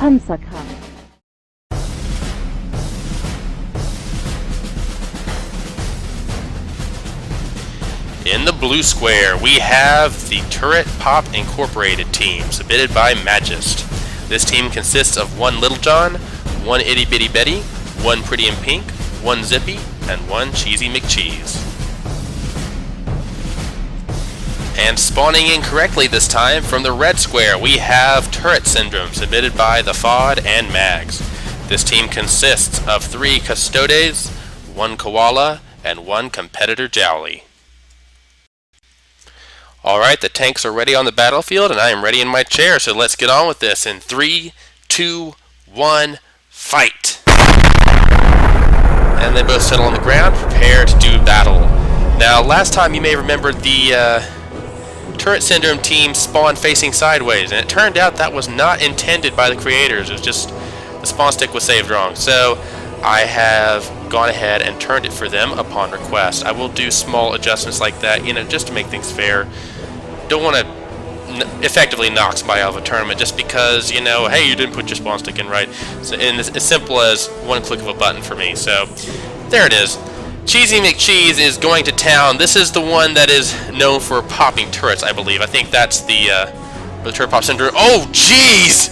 Panzerkampf. In the blue square, we have the Turret Pop Incorporated team, submitted by Magist. This team consists of one Little John, one Itty Bitty Betty, one Pretty in Pink, one Zippy, and one Cheesy McCheese. And spawning in correctly this time from the red square, we have Turret Syndrome, submitted by the FOD and Mags. This team consists of 3 Custodes, 1 Koala, and 1 Competitor Jowly. Alright, the tanks are ready on the battlefield, and I am ready in my chair, so let's get on with this in 3, 2, 1, fight! And they both settle on the ground, prepare to do battle. Now, last time you may remember the Turret Syndrome team spawned facing sideways, and it turned out that was not intended by the creators. It was just the spawn stick was saved wrong. So I have gone ahead and turned it for them upon request. I will do small adjustments like that, just to make things fair. Don't want to effectively knock somebody out of a tournament just because, hey, you didn't put your spawn stick in right. So, and it's as simple as one click of a button for me. So there it is. Cheesy McCheese is going to town. This is the one that is known for popping turrets, I believe. I think that's the Turret Pop Syndrome. Oh, jeez!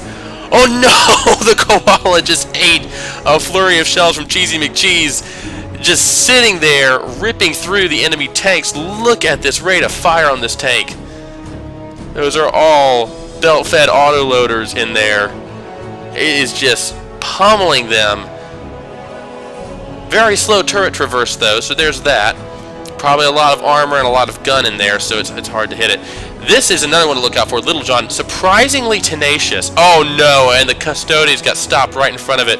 Oh no! The koala just ate a flurry of shells from Cheesy McCheese, just sitting there, ripping through the enemy tanks. Look at this rate of fire on this tank. Those are all belt-fed autoloaders in there. It is just pummeling them. Very slow turret traverse though, so there's that. Probably a lot of armor and a lot of gun in there, so it's hard to hit it. This is another one to look out for. Little John, surprisingly tenacious. Oh no, and the Custodes got stopped right in front of it.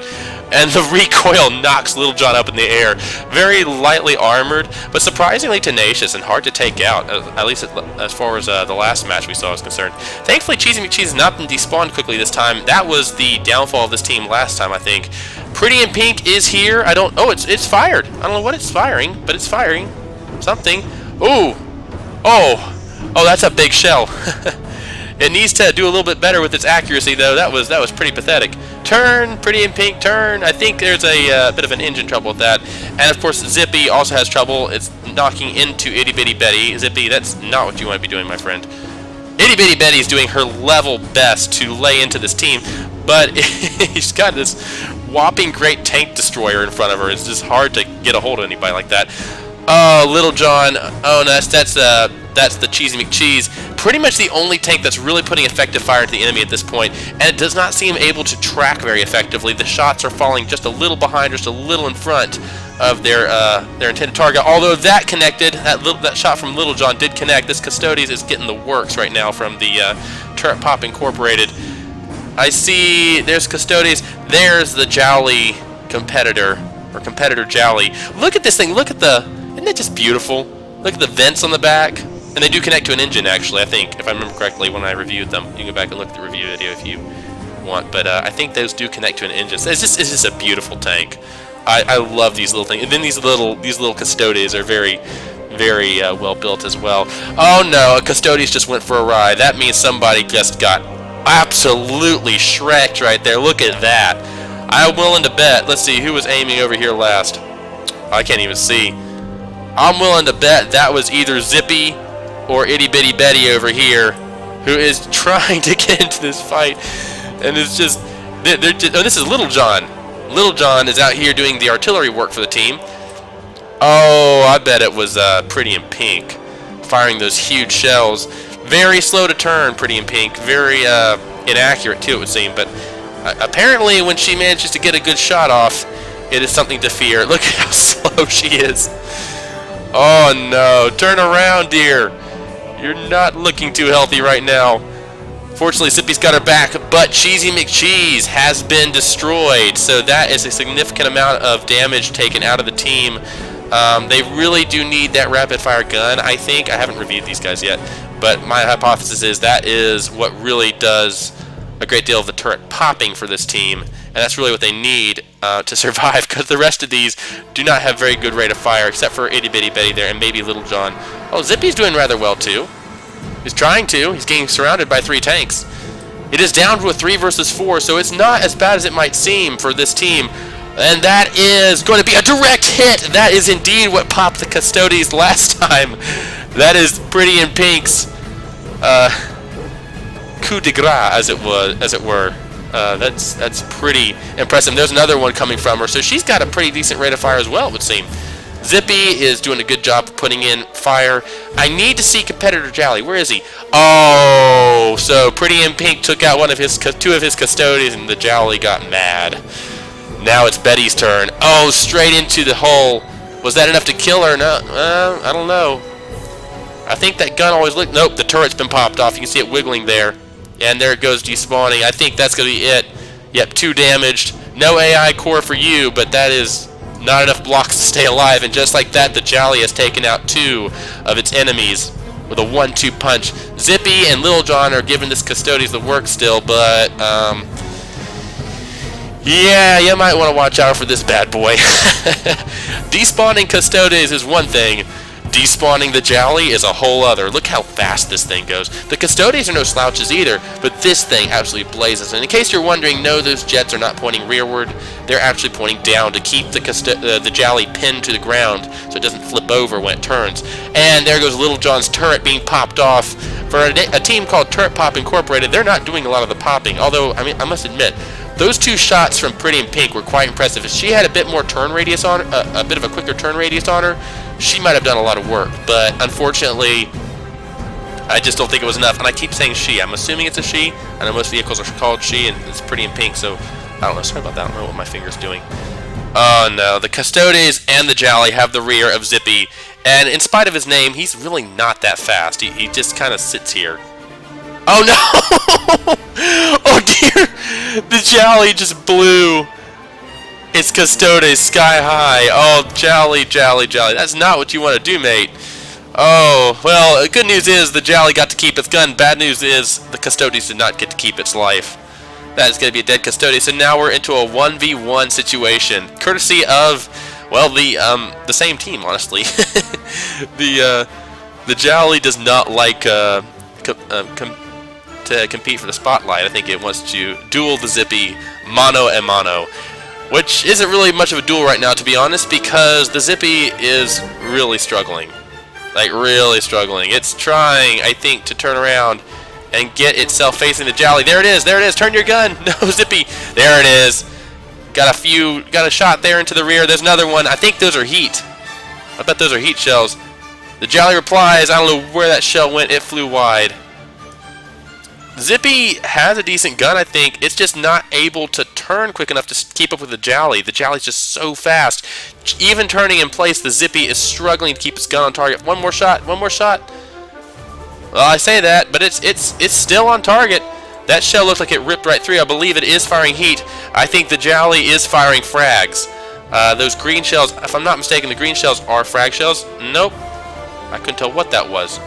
And the recoil knocks Little John up in the air. Very lightly armored, but surprisingly tenacious and hard to take out, at least as far as the last match we saw is concerned. Thankfully, Cheesy McCheese has not been despawned quickly this time. That was the downfall of this team last time, I think. Pretty in Pink is here. It's fired. I don't know what it's firing, but it's firing something. Ooh. Oh, that's a big shell. It needs to do a little bit better with its accuracy, though. That was pretty pathetic. Turn, Pretty in Pink, turn. I think there's a bit of an engine trouble with that. And, of course, Zippy also has trouble. It's knocking into Itty Bitty Betty. Zippy, that's not what you want to be doing, my friend. Itty Bitty Betty is doing her level best to lay into this team, but he's got this whopping great tank destroyer in front of her. It's just hard to get a hold of anybody like that. Oh, Little John. Oh, no, that's the Cheesy McCheese. Pretty much the only tank that's really putting effective fire into the enemy at this point, and it does not seem able to track very effectively. The shots are falling just a little behind, just a little in front of their intended target. Although that connected, that shot from Little John did connect. This Custodes is getting the works right now from the Turret Pop Incorporated. I see there's Custodes. There's the Jowly competitor, or Competitor Jowly. Look at this thing. Isn't that just beautiful? Look at the vents on the back. And they do connect to an engine, actually, I think, if I remember correctly when I reviewed them. You can go back and look at the review video if you want. But I think those do connect to an engine. So it's just a beautiful tank. I love these little things. And then these little Custodes are very, very well built as well. Oh no, a Custodes just went for a ride. That means somebody just got absolutely shreked right there. Look at that. I'm willing to bet. Let's see, who was aiming over here last? I can't even see. I'm willing to bet that was either Zippy or Itty Bitty Betty over here, who is trying to get into this fight, and it's just, oh, this is Little John. Little John is out here doing the artillery work for the team. Oh, I bet it was Pretty in Pink, firing those huge shells. Very slow to turn, Pretty in Pink. Very inaccurate too, it would seem. But apparently, when she manages to get a good shot off, it is something to fear. Look at how slow she is. Oh no! Turn around, dear. You're not looking too healthy right now. Fortunately, Zippy's got her back, but Cheesy McCheese has been destroyed. So that is a significant amount of damage taken out of the team. They really do need that rapid-fire gun, I think. I haven't reviewed these guys yet, but my hypothesis is that is what really does a great deal of the turret popping for this team, and that's really what they need to survive, because the rest of these do not have very good rate of fire, except for Itty Bitty Betty there and maybe Little John. Oh, Zippy's doing rather well too. He's trying to. He's getting surrounded by 3 tanks. It is down to a 3 versus 4, so it's not as bad as it might seem for this team. And that is going to be a direct hit. That is indeed what popped the Custodes last time. That is Pretty in Pink's coup de grace, as it were. That's pretty impressive. There's another one coming from her, so she's got a pretty decent rate of fire as well, it would seem. Zippy is doing a good job of putting in fire. I need to see competitor Jolly. Where is he? Oh, so Pretty in Pink took out two of his Custodes, and the Jolly got mad. Now it's Betty's turn. Oh, straight into the hole. Was that enough to kill her? No, I don't know. I think that gun always looked. Nope, the turret's been popped off. You can see it wiggling there. And there it goes, despawning. I think that's going to be it. Yep, 2 damaged. No AI core for you, but that is not enough blocks to stay alive. And just like that, the Jolly has taken out 2 of its enemies with a 1-2 punch. Zippy and Little John are giving this Custodes the work still, but yeah, you might want to watch out for this bad boy. Despawning Custodes is one thing. Despawning the Jolly is a whole other. Look how fast this thing goes. The Custodes are no slouches either, but this thing absolutely blazes. And in case you're wondering, no, those jets are not pointing rearward. They're actually pointing down to keep the Jolly pinned to the ground so it doesn't flip over when it turns. And there goes Little John's turret being popped off. For a team called Turret Pop Incorporated, they're not doing a lot of the popping. Although, I mean, I must admit, those 2 shots from Pretty in Pink were quite impressive. If she had a bit more turn radius on her, a bit of a quicker turn radius on her, she might have done a lot of work. But unfortunately, I just don't think it was enough. And I keep saying she. I'm assuming it's a she. I know most vehicles are called she, and it's Pretty in Pink. So I don't know. Sorry about that. I don't know what my finger's doing. Oh no, the Custodes and the Jolly have the rear of Zippy, and in spite of his name, he's really not that fast. He just kind of sits here. Oh no! Oh dear! The Jolly just blew its Custodes sky high. Oh, Jolly, Jolly, Jolly. That's not what you want to do, mate. Oh, well, the good news is the Jolly got to keep its gun. Bad news is the Custodes did not get to keep its life. That is going to be a dead Custodes. So now we're into a 1v1 situation, courtesy of, well, the same team, honestly. The Jolly does not like to compete for the spotlight. I think it wants to duel the Zippy mano a mano, which isn't really much of a duel right now, to be honest, because the Zippy is really struggling. Like, really struggling. It's trying, I think, to turn around and get itself facing the Jolly. There it is, there it is. Turn your gun. No, Zippy. There it is. Got a shot there into the rear. There's another one. I think those are heat. I bet those are heat shells. The Jolly replies. I don't know where that shell went. It flew wide. Zippy has a decent gun, I think. It's just not able to turn quick enough to keep up with the Jolly. The Jolly's just so fast. Even turning in place, the Zippy is struggling to keep its gun on target. One more shot, one more shot. Well, I say that, but it's still on target. That shell looked like it ripped right through. I believe it is firing heat. I think the Jolly is firing frags. Those green shells, if I'm not mistaken, the green shells are frag shells. Nope. I couldn't tell what that was.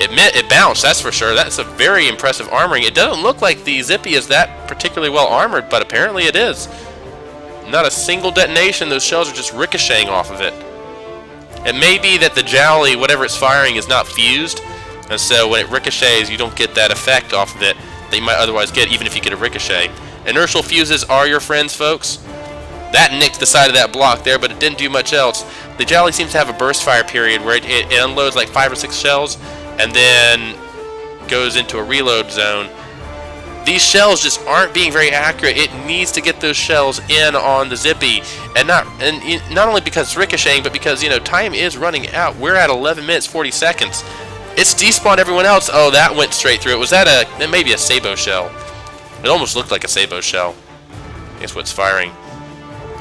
It bounced, that's for sure. That's a very impressive armoring. It doesn't look like the Zippy is that particularly well armored, but apparently it is. Not a single detonation. Those shells are just ricocheting off of it. It may be that the Jolly, whatever it's firing, is not fused, and so when it ricochets, you don't get that effect off of it that you might otherwise get, even if you get a ricochet. Inertial fuses are your friends, folks. That nicked the side of that block there, but it didn't do much else. The Jolly seems to have a burst fire period where it unloads like 5 or 6 shells, and then goes into a reload zone. These shells just aren't being very accurate. It needs to get those shells in on the Zippy, and not only because it's ricocheting, but because, you know, time is running out. We're at 11 minutes 40 seconds. It's despawned everyone else. Oh, that went straight through. Was that maybe a Sabo shell? It almost looked like a Sabo shell. Guess what's firing?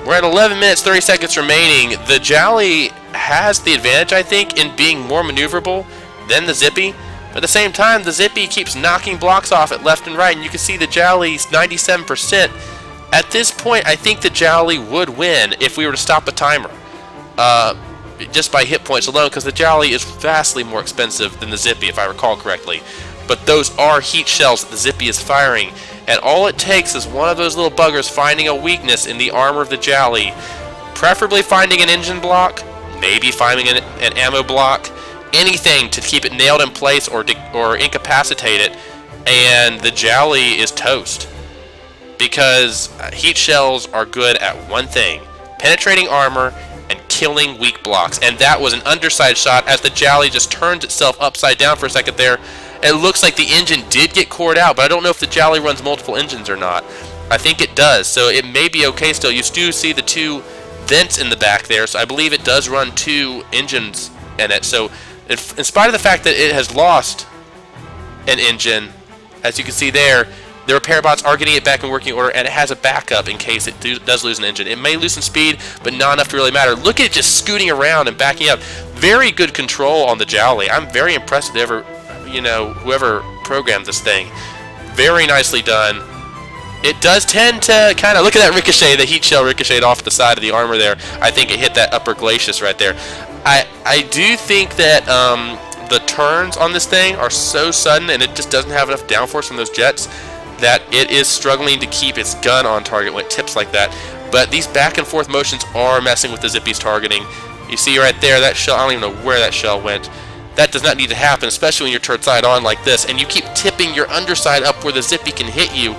We're at 11 minutes 30 seconds remaining. The Jolly has the advantage, I think, in being more maneuverable than the Zippy. But at the same time, the Zippy keeps knocking blocks off it left and right, and you can see the Jolly's 97%. At this point, I think the Jolly would win if we were to stop a timer. Just by hit points alone, because the Jolly is vastly more expensive than the Zippy, if I recall correctly. But those are heat shells that the Zippy is firing, and all it takes is one of those little buggers finding a weakness in the armor of the Jolly, preferably finding an engine block, maybe finding an ammo block, anything to keep it nailed in place or incapacitate it, and the Jolly is toast. Because heat shells are good at one thing: penetrating armor and killing weak blocks. And that was an underside shot as the Jolly just turns itself upside down for a second there. It looks like the engine did get cored out, but I don't know if the Jolly runs multiple engines or not. I think it does, so it may be okay still. You do see the 2 vents in the back there, so I believe it does run 2 engines in it. So in spite of the fact that it has lost an engine, as you can see there, the repair bots are getting it back in working order, and it has a backup in case it does lose an engine. It may lose some speed, but not enough to really matter. Look at it just scooting around and backing up. Very good control on the Jolly. I'm very impressed with whoever programmed this thing. Very nicely done. It does tend to kind of, look at that ricochet, the heat shell ricocheted off the side of the armor there. I think it hit that upper glacis right there. I do think that the turns on this thing are so sudden, and it just doesn't have enough downforce from those jets, that it is struggling to keep its gun on target when it tips like that. But these back and forth motions are messing with the Zippy's targeting. You see right there, that shell, I don't even know where that shell went. That does not need to happen, especially when you're turret side on like this, and you keep tipping your underside up where the Zippy can hit you.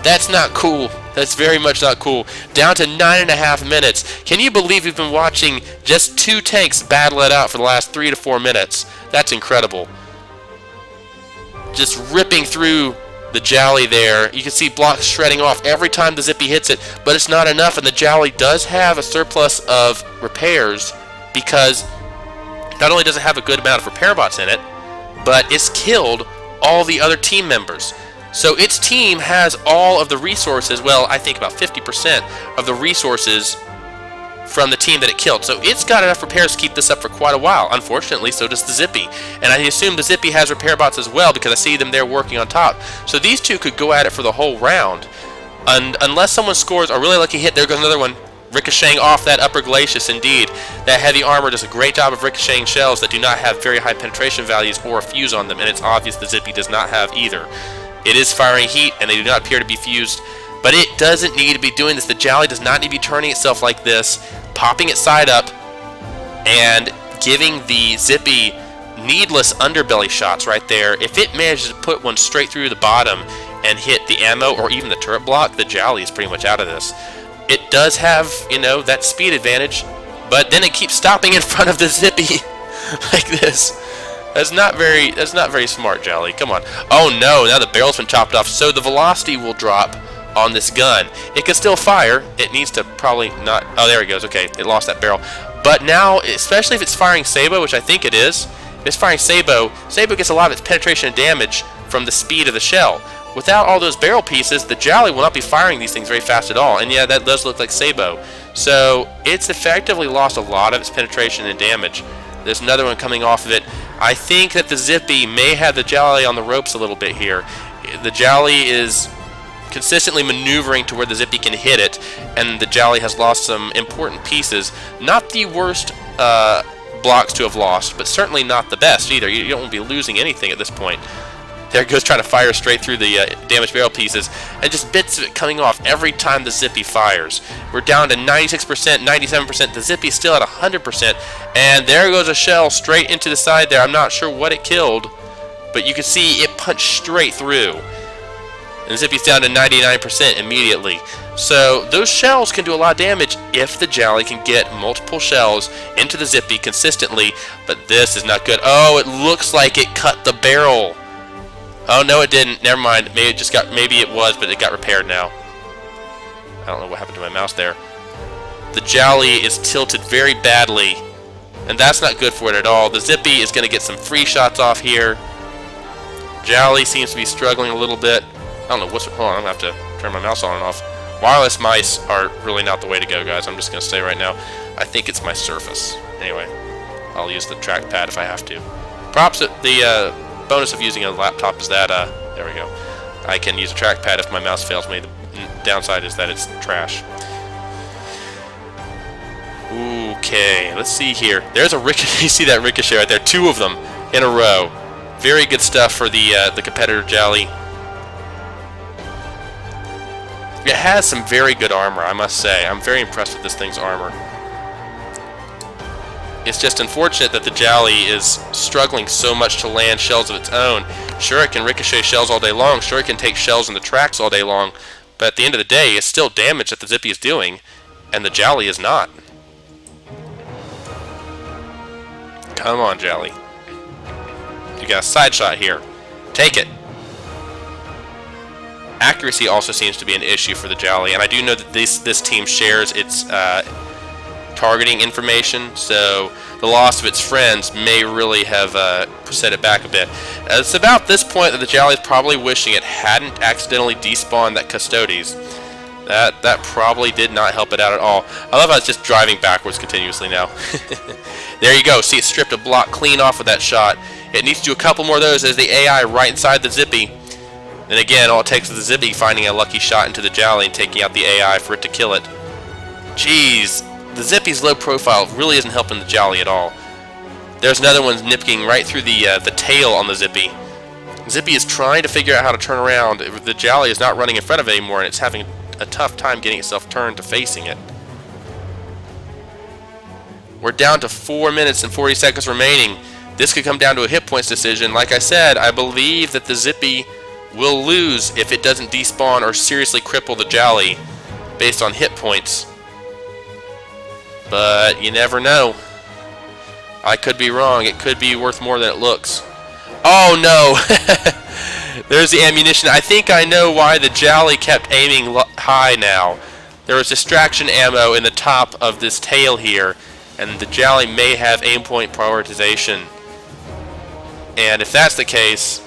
That's not cool. That's very much not cool. Down to 9.5 minutes. Can you believe we've been watching just 2 tanks battle it out for the last 3 to 4 minutes? That's incredible. Just ripping through the Jolly there. You can see blocks shredding off every time the Zippy hits it, but it's not enough, and the Jolly does have a surplus of repairs because not only does it have a good amount of repair bots in it, but it's killed all the other team members. So its team has all of the resources, well, I think about 50% of the resources from the team that it killed. So it's got enough repairs to keep this up for quite a while. Unfortunately, so does the Zippy. And I assume the Zippy has repair bots as well because I see them there working on top. So these two could go at it for the whole round. And unless someone scores a really lucky hit, there goes another one. Ricocheting off that upper glacis, indeed. That heavy armor does a great job of ricocheting shells that do not have very high penetration values or a fuse on them, and it's obvious the Zippy does not have either. It is firing heat, and they do not appear to be fused, but it doesn't need to be doing this. The Jolly does not need to be turning itself like this, popping its side up, and giving the Zippy needless underbelly shots right there. If it manages to put one straight through the bottom and hit the ammo or even the turret block, the Jolly is pretty much out of this. It does have, that speed advantage, but then it keeps stopping in front of the Zippy like this. That's not very smart, Jolly. Come on. Oh no, now the barrel's been chopped off, so the velocity will drop on this gun. It can still fire. It needs to probably not... Oh, there it goes. Okay, it lost that barrel. But now, especially if it's firing Sabo, which I think it is, if it's firing Sabo, Sabo gets a lot of its penetration and damage from the speed of the shell. Without all those barrel pieces, the Jolly will not be firing these things very fast at all. And yeah, that does look like Sabo. So it's effectively lost a lot of its penetration and damage. There's another one coming off of it. I think that the Zippy may have the Jolly on the ropes a little bit here. The Jolly is consistently maneuvering to where the Zippy can hit it, and the Jolly has lost some important pieces. Not the worst blocks to have lost, but certainly not the best either. You don't want to be losing anything at this point. There it goes, trying to fire straight through the damaged barrel pieces, and just bits of it coming off every time the Zippy fires. We're down to 96%, 97%. The Zippy's still at 100%, and there goes a shell straight into the side there. I'm not sure what it killed, but you can see it punched straight through. And the Zippy's down to 99% immediately. So those shells can do a lot of damage if the Jolly can get multiple shells into the Zippy consistently, but this is not good. Oh, it looks like it cut the barrel. Oh no, it didn't. Never mind. Maybe it was, but it got repaired now. I don't know what happened to my mouse there. The Jolly is tilted very badly, and that's not good for it at all. The Zippy is going to get some free shots off here. Jolly seems to be struggling a little bit. I don't know what's... Hold on, I'm going to have to turn my mouse on and off. Wireless mice are really not the way to go, guys. I'm just going to say right now. I think it's my Surface. Anyway, I'll use the trackpad if I have to. Props at the... bonus of using a laptop is that, there we go. I can use a trackpad if my mouse fails me. The downside is that it's trash. Okay, let's see here. There's a ricochet. You see that ricochet right there? 2 of them in a row. Very good stuff for the competitor Jolly. It has some very good armor, I must say. I'm very impressed with this thing's armor. It's just unfortunate that the Jolly is struggling so much to land shells of its own. Sure, it can ricochet shells all day long. Sure, it can take shells in the tracks all day long. But at the end of the day, it's still damage that the Zippy is doing, and the Jolly is not. Come on, Jolly. You got a side shot here. Take it. Accuracy also seems to be an issue for the Jolly, and I do know that this team shares its targeting information, so the loss of its friends may really have set it back a bit. It's about this point that the Jolly is probably wishing it hadn't accidentally despawned that Custodes. That probably did not help it out at all. I love how it's just driving backwards continuously now. There you go. See, it stripped a block clean off with that shot. It needs to do a couple more of those as the AI right inside the Zippy. And again, all it takes is the Zippy finding a lucky shot into the Jolly and taking out the AI for it to kill it. Jeez, the Zippy's low profile really isn't helping the Jolly at all. There's another one nipping right through the tail on the Zippy. Zippy is trying to figure out how to turn around. The Jolly is not running in front of it anymore, and it's having a tough time getting itself turned to facing it. We're down to 4 minutes and 40 seconds remaining. This could come down to a hit points decision. Like I said, I believe that the Zippy will lose if it doesn't despawn or seriously cripple the Jolly based on hit points. But you never know. I could be wrong. It could be worth more than it looks. Oh no! There's the ammunition. I think I know why the Jolly kept aiming high now. There was distraction ammo in the top of this tail here, and the Jolly may have aim point prioritization. And if that's the case,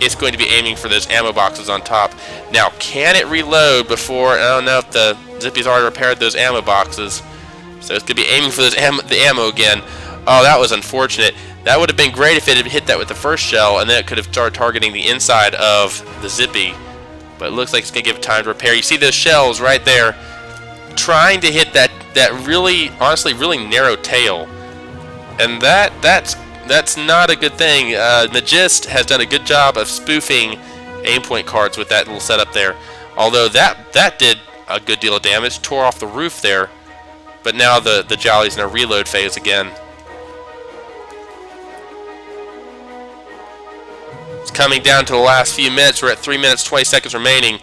it's going to be aiming for those ammo boxes on top. Now, can it reload before... I don't know if the Zippy's already repaired those ammo boxes. So it's going to be aiming for those the ammo again. Oh, that was unfortunate. That would have been great if it had hit that with the first shell, and then it could have started targeting the inside of the Zippy. But it looks like it's going to give it time to repair. You see those shells right there, trying to hit that really, honestly, really narrow tail. And that's not a good thing. Magist has done a good job of spoofing aim point cards with that little setup there. Although that did a good deal of damage, tore off the roof there. But now the Jolly's in a reload phase again. It's coming down to the last few minutes. We're at 3 minutes, 20 seconds remaining.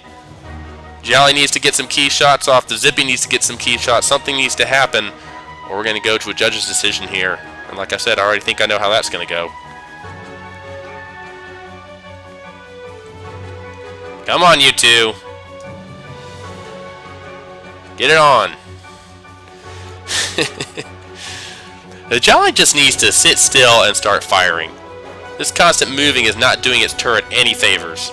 Jolly needs to get some key shots off. The Zippy needs to get some key shots. Something needs to happen, or we're going to go to a judge's decision here. And like I said, I already think I know how that's going to go. Come on, you two. Get it on. The Jolly just needs to sit still and start firing. This constant moving is not doing its turret any favors.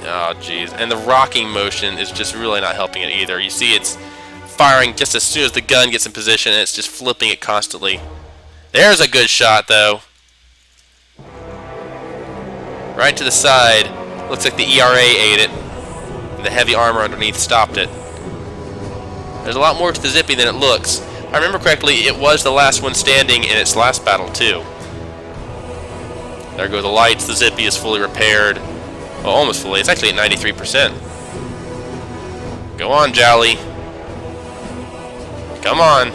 Oh, jeez. And the rocking motion is just really not helping it either. You see it's firing just as soon as the gun gets in position, and it's just flipping it constantly. There's a good shot, though. Right to the side. Looks like the ERA ate it. And the heavy armor underneath stopped it. There's a lot more to the Zippy than it looks. If I remember correctly, it was the last one standing in its last battle, too. There go the lights. The Zippy is fully repaired. Well, almost fully. It's actually at 93%. Go on, Jolly. Come on.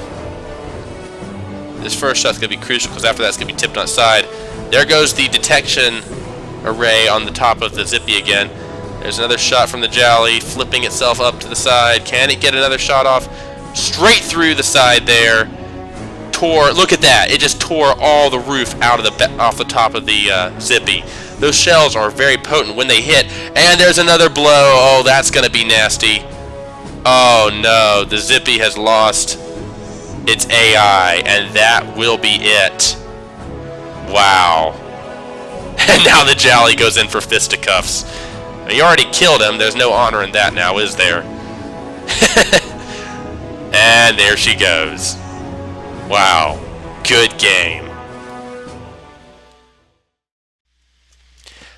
This first shot's going to be crucial because after that's going to be tipped on its side. There goes the detection array on the top of the Zippy again. There's another shot from the Jolly, flipping itself up to the side. Can it get another shot off? Straight through the side there. Look at that. It just tore all the roof out of off the top of the Zippy. Those shells are very potent when they hit. And there's another blow. Oh, that's going to be nasty. Oh, no. The Zippy has lost its AI, and that will be it. Wow. And now the Jolly goes in for fisticuffs. You already killed him. There's no honor in that now, is there? And there she goes. Wow. Good game.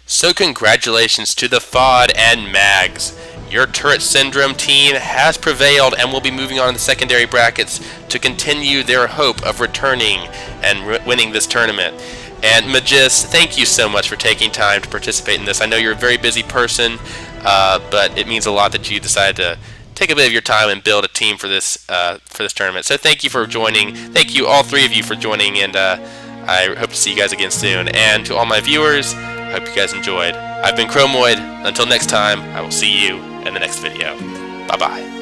So congratulations to the FOD and Mags. Your Turret Syndrome team has prevailed and will be moving on to the secondary brackets to continue their hope of returning and winning this tournament. And Magist, thank you so much for taking time to participate in this. I know you're a very busy person, but it means a lot that you decided take a bit of your time and build a team for this tournament. So thank you for joining. Thank you, all three of you, for joining, and I hope to see you guys again soon. And to all my viewers, I hope you guys enjoyed. I've been Chromoid. Until next time, I will see you in the next video. Bye-bye.